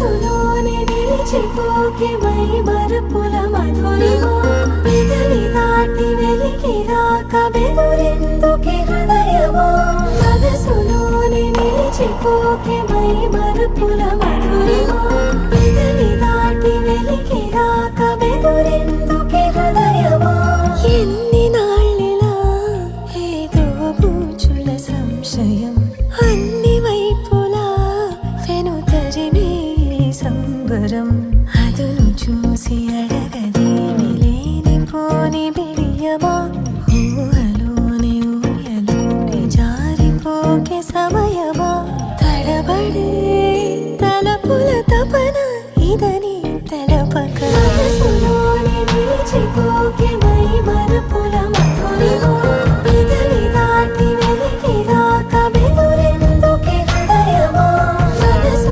మనసులోని నిలిచిపోకే మై మరపుల మధురిమా పెదవి దాటి వెలికి రాక బెదురెందుకే హృదయమా మనసులోని నిలిచిపోకే మై మరపుల మధురిమా పెదవి దాటి వెలికి రాక బెదురెందుకే హృదయమా ఎన్ని నాళ్ళిలా ఏదో పూచుల సంశయం అన్ని వైపులా వెనుతరిమే సంబరం అదును చూసి